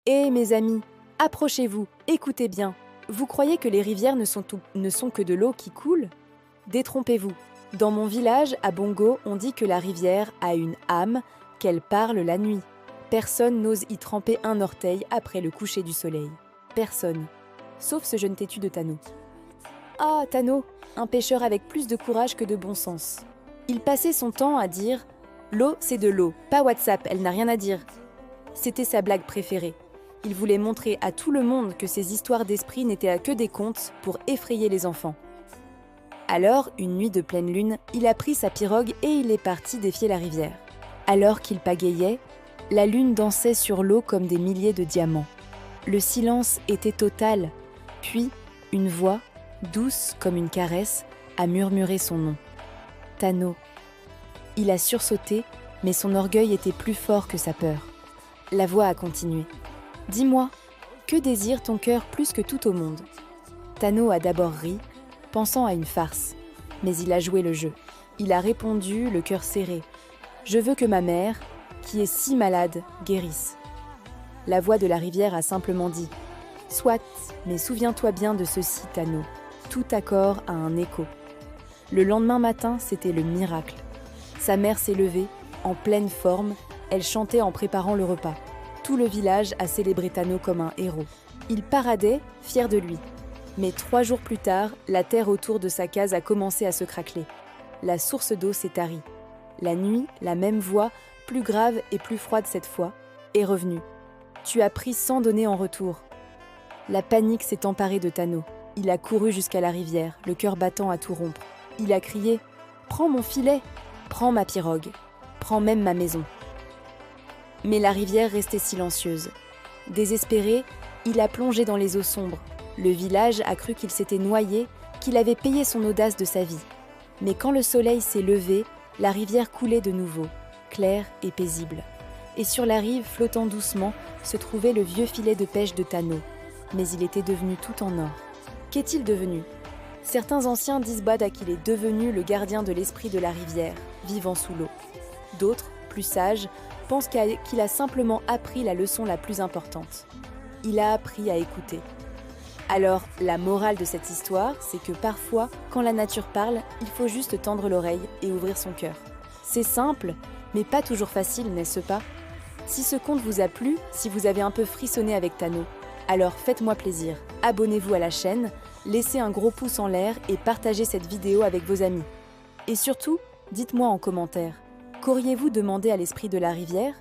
Hé mes amis, approchez-vous, écoutez bien. Vous croyez que les rivières ne sont que de l'eau qui coule? Détrompez-vous. Dans mon village, à Bongo, on dit que la rivière a une âme, qu'elle parle la nuit. Personne n'ose y tremper un orteil après le coucher du soleil. Personne. Sauf ce jeune têtu de Tano. Ah, Tano, un pêcheur avec plus de courage que de bon sens. Il passait son temps à dire « L'eau, c'est de l'eau, pas WhatsApp, elle n'a rien à dire ». C'était sa blague préférée. Il voulait montrer à tout le monde que ces histoires d'esprit n'étaient que des contes pour effrayer les enfants. Alors, une nuit de pleine lune, il a pris sa pirogue et il est parti défier la rivière. Alors qu'il pagayait, la lune dansait sur l'eau comme des milliers de diamants. Le silence était total, puis une voix, douce comme une caresse, a murmuré son nom. Tano. Il a sursauté, mais son orgueil était plus fort que sa peur. La voix a continué. « Dis-moi, que désire ton cœur plus que tout au monde ?» Tano a d'abord ri, pensant à une farce, mais il a joué le jeu. Il a répondu, le cœur serré. « Je veux que ma mère, qui est si malade, guérisse. » La voix de la rivière a simplement dit « Soit, mais souviens-toi bien de ceci, Tano. Tout accord a un écho. » Le lendemain matin, c'était le miracle. Sa mère s'est levée, en pleine forme, elle chantait en préparant le repas. Tout le village a célébré Tano comme un héros. Il paradait, fier de lui. Mais 3 jours plus tard, la terre autour de sa case a commencé à se craqueler. La source d'eau s'est tarie. La nuit, la même voix, plus grave et plus froide cette fois, est revenue. « Tu as pris sans donner en retour. » La panique s'est emparée de Tano. Il a couru jusqu'à la rivière, le cœur battant à tout rompre. Il a crié « Prends mon filet, prends ma pirogue, prends même ma maison. » Mais la rivière restait silencieuse. Désespéré, il a plongé dans les eaux sombres. Le village a cru qu'il s'était noyé, qu'il avait payé son audace de sa vie. Mais quand le soleil s'est levé, la rivière coulait de nouveau, claire et paisible. Et sur la rive, flottant doucement, se trouvait le vieux filet de pêche de Tano. Mais il était devenu tout en or. Qu'est-il devenu ? Certains anciens disent qu'il est devenu le gardien de l'esprit de la rivière, vivant sous l'eau. D'autres, plus sages, pensent qu'il a simplement appris la leçon la plus importante. Il a appris à écouter. Alors, la morale de cette histoire, c'est que parfois, quand la nature parle, il faut juste tendre l'oreille et ouvrir son cœur. C'est simple, mais pas toujours facile, n'est-ce pas ? Si ce conte vous a plu, si vous avez un peu frissonné avec Tano, alors faites-moi plaisir, abonnez-vous à la chaîne, laissez un gros pouce en l'air et partagez cette vidéo avec vos amis. Et surtout, dites-moi en commentaire, qu'auriez-vous demandé à l'esprit de la rivière ?